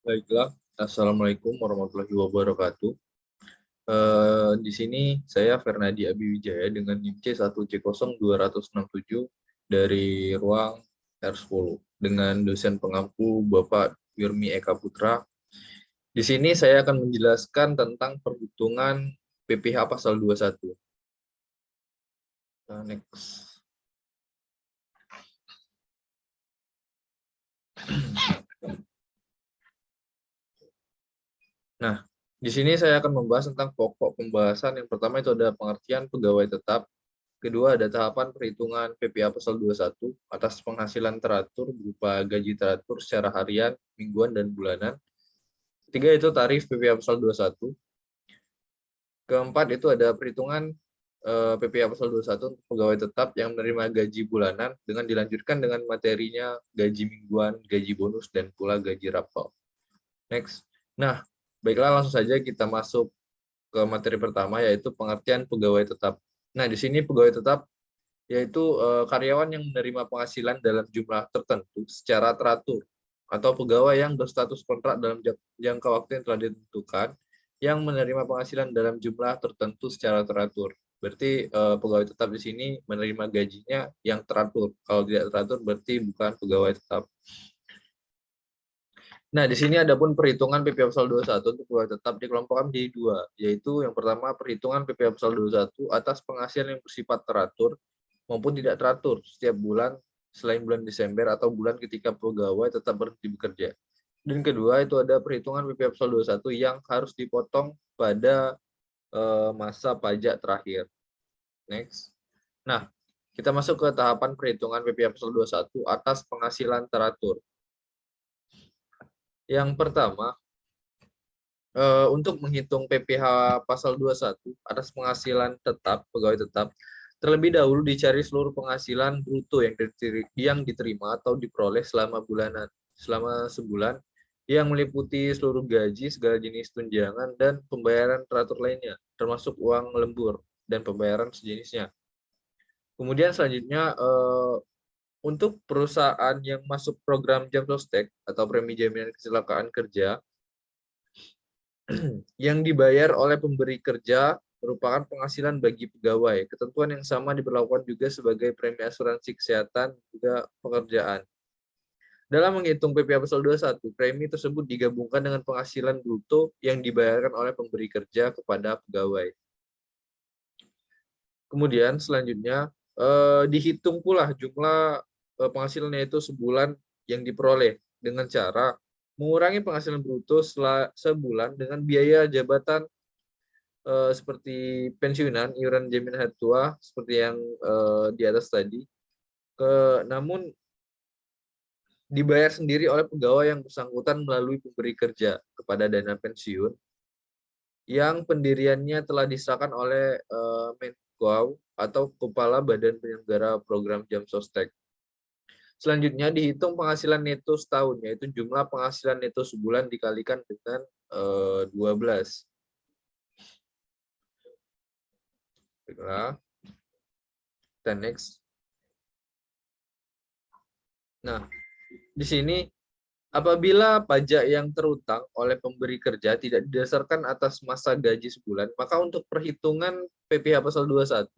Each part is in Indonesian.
Baiklah, Assalamualaikum warahmatullahi wabarakatuh. Di sini saya Fernadi Abiwijaya dengan NIM C1C0267 dari ruang R10 dengan dosen pengampu Bapak Wirmi Eka Putra. Di sini saya akan menjelaskan tentang perhitungan PPh pasal 21. Next. Nah, di sini saya akan membahas tentang pokok pembahasan. Yang pertama itu ada pengertian pegawai tetap. Kedua, ada tahapan perhitungan PPh pasal 21 atas penghasilan teratur berupa gaji teratur secara harian, mingguan, dan bulanan. Ketiga, itu tarif PPh pasal 21. Keempat, itu ada perhitungan PPh pasal 21 untuk pegawai tetap yang menerima gaji bulanan dengan dilanjutkan dengan materinya gaji mingguan, gaji bonus, dan pula gaji rapal. Next. Nah, baiklah langsung saja kita masuk ke materi pertama, yaitu pengertian pegawai tetap. Nah, di sini pegawai tetap yaitu karyawan yang menerima penghasilan dalam jumlah tertentu secara teratur, atau pegawai yang berstatus kontrak dalam jangka waktu yang telah ditentukan, yang menerima penghasilan dalam jumlah tertentu secara teratur. Berarti pegawai tetap di sini menerima gajinya yang teratur. Kalau tidak teratur berarti bukan pegawai tetap. Nah, di sini ada pun perhitungan PPh pasal 21 untuk pegawai tetap dikelompokkan menjadi dua, yaitu yang pertama perhitungan PPh pasal 21 atas penghasilan yang bersifat teratur maupun tidak teratur setiap bulan selain bulan Desember atau bulan ketika pegawai tetap berhenti bekerja. Dan kedua itu ada perhitungan PPh pasal 21 yang harus dipotong pada masa pajak terakhir. Next. Nah, kita masuk ke tahapan perhitungan PPh pasal 21 atas penghasilan teratur. Yang pertama, untuk menghitung PPh pasal 21 atas penghasilan tetap, pegawai tetap, terlebih dahulu dicari seluruh penghasilan bruto yang diterima atau diperoleh selama sebulan, yang meliputi seluruh gaji, segala jenis tunjangan, dan pembayaran teratur lainnya, termasuk uang lembur dan pembayaran sejenisnya. Kemudian selanjutnya, untuk perusahaan yang masuk program Jam Sostek atau premi jaminan kecelakaan kerja, yang dibayar oleh pemberi kerja merupakan penghasilan bagi pegawai. Ketentuan yang sama diberlakukan juga sebagai premi asuransi kesehatan juga pekerjaan. Dalam menghitung PPh pasal 21, premi tersebut digabungkan dengan penghasilan bruto yang dibayarkan oleh pemberi kerja kepada pegawai. Kemudian selanjutnya dihitung pula jumlah penghasilannya itu sebulan yang diperoleh dengan cara mengurangi penghasilan bruto sebulan dengan biaya jabatan seperti pensiunan, iuran jaminan hari tua seperti yang di atas tadi. Namun dibayar sendiri oleh pegawai yang bersangkutan melalui pemberi kerja kepada dana pensiun yang pendiriannya telah disahkan oleh Menko atau Kepala Badan Penyelenggara Program Jam Sostek. Selanjutnya dihitung penghasilan neto setahun, yaitu jumlah penghasilan neto sebulan dikalikan dengan 12. Baiklah. Dan next. Nah, di sini apabila pajak yang terutang oleh pemberi kerja tidak didasarkan atas masa gaji sebulan, maka untuk perhitungan PPh pasal 21,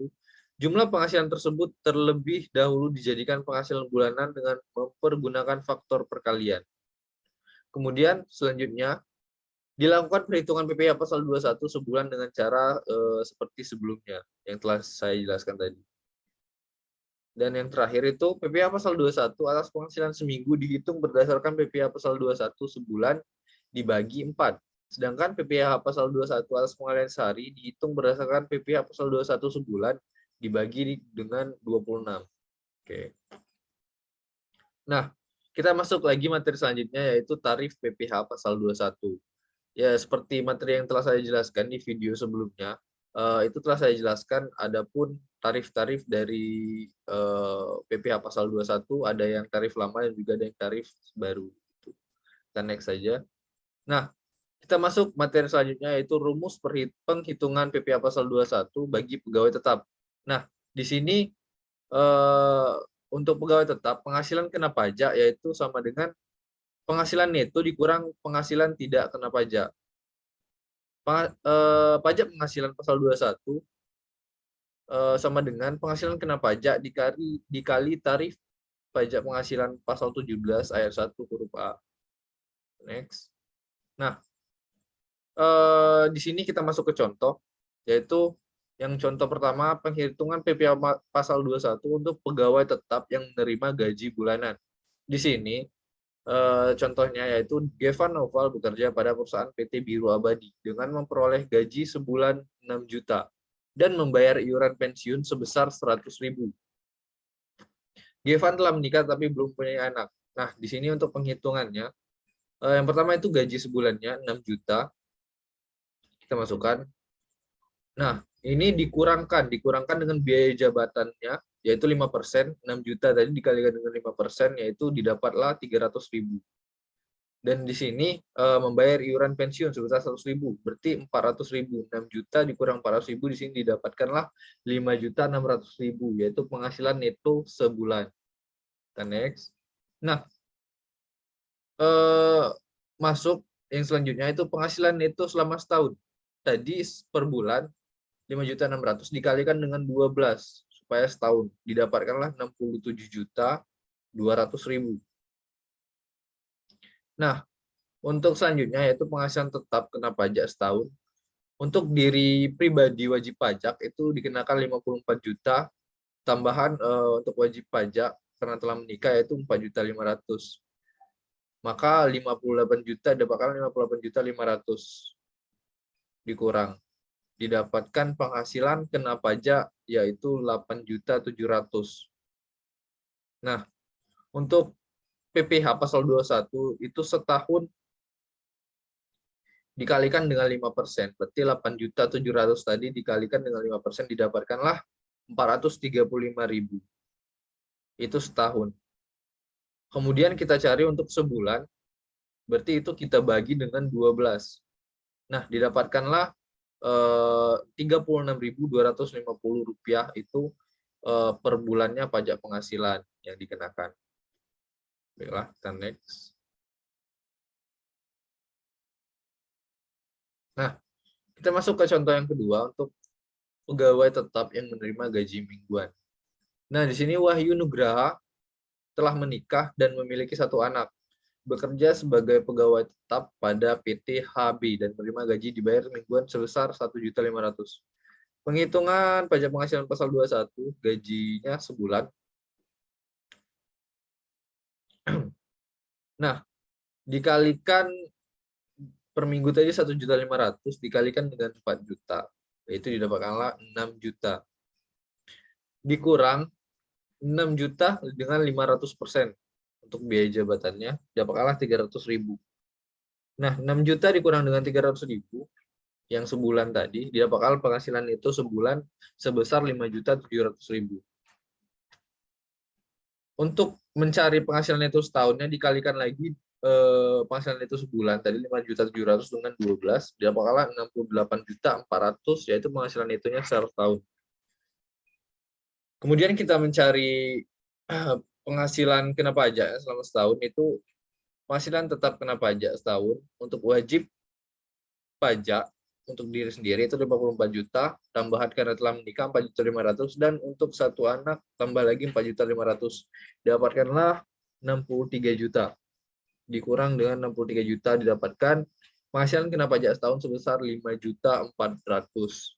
jumlah penghasilan tersebut terlebih dahulu dijadikan penghasilan bulanan dengan mempergunakan faktor perkalian. Kemudian selanjutnya dilakukan perhitungan PPh pasal 21 sebulan dengan cara seperti sebelumnya yang telah saya jelaskan tadi. Dan yang terakhir itu PPh pasal 21 atas penghasilan seminggu dihitung berdasarkan PPh pasal 21 sebulan dibagi 4. Sedangkan PPh pasal 21 atas penghasilan sehari dihitung berdasarkan PPh pasal 21 sebulan dibagi dengan 26. Oke. Nah, kita masuk lagi materi selanjutnya yaitu tarif PPh pasal 21. Ya, seperti materi yang telah saya jelaskan di video sebelumnya, itu telah saya jelaskan, adapun tarif-tarif dari PPh pasal 21, ada yang tarif lama dan juga ada yang tarif baru. Kita next saja. Nah, kita masuk materi selanjutnya yaitu rumus penghitungan PPh pasal 21 bagi pegawai tetap. Nah, di sini untuk pegawai tetap penghasilan kena pajak yaitu sama dengan penghasilan neto dikurang penghasilan tidak kena pajak. Pajak penghasilan pasal 21 sama dengan penghasilan kena pajak dikali tarif pajak penghasilan pasal 17 ayat 1 huruf A. Next. Nah, di sini kita masuk ke contoh, yaitu yang contoh pertama penghitungan PPh pasal 21 untuk pegawai tetap yang menerima gaji bulanan. Di sini contohnya yaitu Gevan Noval bekerja pada perusahaan PT Biru Abadi dengan memperoleh gaji sebulan 6 juta dan membayar iuran pensiun sebesar 100.000. Gevan telah menikah tapi belum punya anak. Nah, di sini untuk penghitungannya, yang pertama itu gaji sebulannya 6 juta. Kita masukkan. Nah, ini dikurangkan dengan biaya jabatannya, yaitu 5%, 6 juta tadi dikalikan dengan 5%, yaitu didapatlah 300.000. Dan di sini membayar iuran pensiun sebesar 100.000, berarti 400.000. 6 juta dikurang 400.000, di sini didapatkanlah 5.600.000, yaitu penghasilan neto sebulan. Kita next. Nah, masuk yang selanjutnya itu penghasilan neto selama setahun. Tadi per bulan 5.600.000 dikalikan dengan 12 supaya setahun didapatkanlah 67.200.000. Nah, untuk selanjutnya yaitu penghasilan tetap kena pajak setahun. Untuk diri pribadi wajib pajak itu dikenakan 54 juta, tambahan untuk wajib pajak karena telah menikah yaitu 4.500.000. Maka 58 juta dapatkan 58.500.000 dikurang. Didapatkan penghasilan kena pajak yaitu 8.700.000. Nah, untuk PPh pasal 21 itu setahun dikalikan dengan 5%, berarti 8.700.000 tadi dikalikan dengan 5% didapatkanlah 435.000. Itu setahun. Kemudian kita cari untuk sebulan, berarti itu kita bagi dengan 12. Nah, didapatkanlah 36.250 rupiah itu per bulannya pajak penghasilan yang dikenakan. Baiklah, kita next. Nah, kita masuk ke contoh yang kedua untuk pegawai tetap yang menerima gaji mingguan. Nah, di sini Wahyu Nugraha telah menikah dan memiliki 1 anak. Bekerja sebagai pegawai tetap pada PT HB dan menerima gaji dibayar mingguan sebesar 1.500.000. Penghitungan pajak penghasilan pasal 21, gajinya sebulan. Nah, dikalikan per minggu tadi 1.500.000 dikalikan dengan 4 juta, yaitu didapatkanlah 6 juta. Dikurang 6 juta dengan 500% untuk biaya jabatannya, dapatkanlah 300.000. Nah, 6 juta dikurang dengan 300.000 yang sebulan tadi, didapatkan penghasilan itu sebulan sebesar 5.700.000. Untuk mencari penghasilan itu setahunnya dikalikan lagi penghasilan itu sebulan tadi 5.700.000 dengan 12, didapatkanlah 68.400.000, yaitu penghasilan itunya secara tahun. Kemudian kita mencari penghasilan kena pajak selama setahun itu penghasilan tetap kena pajak setahun untuk wajib pajak untuk diri sendiri itu 54 juta, tambahan karena telah menikah 4.500.000, dan untuk 1 anak tambah lagi 4.500.000. Dapatkanlah 63 juta. Dikurang dengan 63 juta didapatkan penghasilan kena pajak setahun sebesar 5.400.000.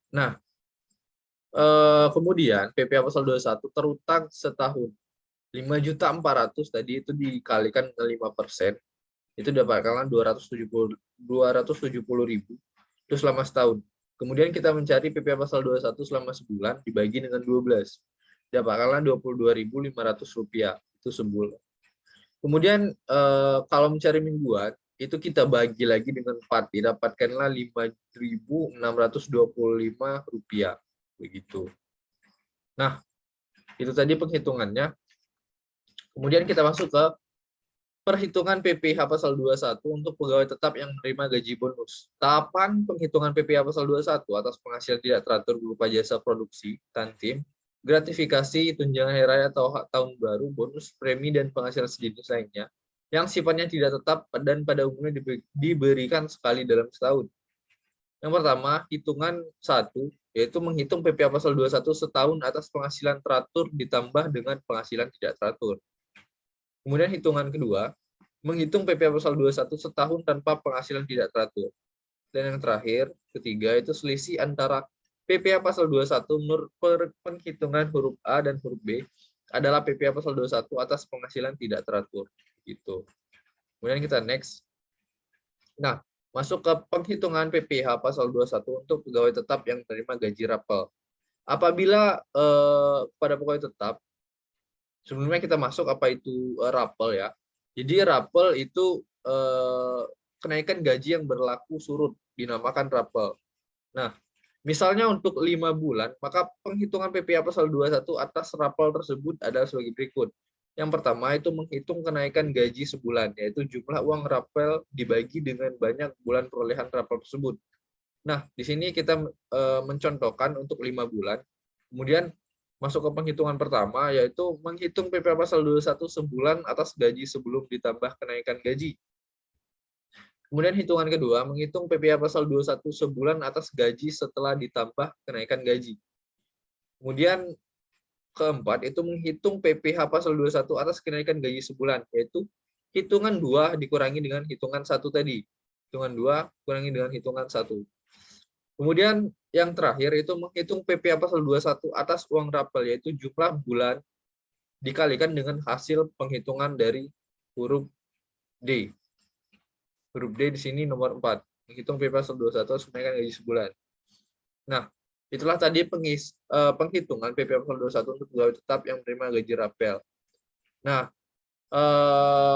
Nah, kemudian PPh pasal 21 terutang setahun 5.400.000 tadi itu dikalikan dengan 5%, itu dapatkanlah 270.000 itu selama setahun. Kemudian kita mencari PPh pasal 21 selama sebulan dibagi dengan 12, dapatkanlah 22.500 rupiah itu sebulan. Kemudian kalau mencari mingguan itu kita bagi lagi dengan 4, didapatkanlah 5.625 rupiah begitu. Nah, itu tadi penghitungannya. Kemudian kita masuk ke perhitungan PPh pasal 21 untuk pegawai tetap yang menerima gaji bonus. Tahapan penghitungan PPh pasal 21 atas penghasilan tidak teratur berupa jasa produksi, Tantim, gratifikasi, tunjangan hari raya atau hak tahun baru, bonus, premi, dan penghasilan sejenis lainnya yang sifatnya tidak tetap dan pada umumnya diberikan sekali dalam setahun. Yang pertama, hitungan 1, yaitu menghitung PPh pasal 21 setahun atas penghasilan teratur ditambah dengan penghasilan tidak teratur. Kemudian hitungan kedua, menghitung PPh pasal 21 setahun tanpa penghasilan tidak teratur. Dan yang terakhir, ketiga, itu selisih antara PPh pasal 21 menurut penghitungan huruf A dan huruf B adalah PPh pasal 21 atas penghasilan tidak teratur. Gitu. Kemudian kita next. Nah, masuk ke penghitungan PPh pasal 21 untuk pegawai tetap yang menerima gaji rapel. Apabila pada pegawai tetap, sebelumnya kita masuk apa itu rapel ya. Jadi rapel itu kenaikan gaji yang berlaku surut, dinamakan rapel. Nah, misalnya untuk 5 bulan, maka penghitungan PPh pasal 21 atas rapel tersebut adalah sebagai berikut. Yang pertama itu menghitung kenaikan gaji sebulan, yaitu jumlah uang rapel dibagi dengan banyak bulan perolehan rapel tersebut. Nah, di sini kita mencontohkan untuk 5 bulan. Kemudian masuk ke penghitungan pertama, yaitu menghitung PPh pasal 21 sebulan atas gaji sebelum ditambah kenaikan gaji. Kemudian hitungan kedua, menghitung PPh pasal 21 sebulan atas gaji setelah ditambah kenaikan gaji. Kemudian keempat, itu menghitung PPh pasal 21 atas kenaikan gaji sebulan, yaitu hitungan 2 dikurangi dengan hitungan 1 tadi. Hitungan 2 kurangi dengan hitungan 1. Kemudian yang terakhir itu menghitung PPh pasal 21 atas uang rapel, yaitu jumlah bulan dikalikan dengan hasil penghitungan dari huruf D. Huruf D di sini nomor 4. Menghitung PPh pasal 21 atas kenaikan gaji sebulan. Nah, itulah tadi penghitungan PPh pasal 21 untuk pegawai tetap yang menerima gaji rapel. Nah,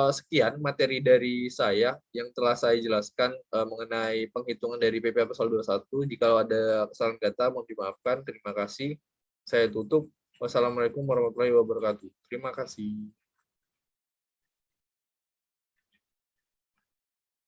sekian materi dari saya yang telah saya jelaskan mengenai penghitungan dari PPh pasal 21. Jika ada kesalahan kata, mohon dimaafkan. Terima kasih. Saya tutup. Wassalamualaikum warahmatullahi wabarakatuh. Terima kasih.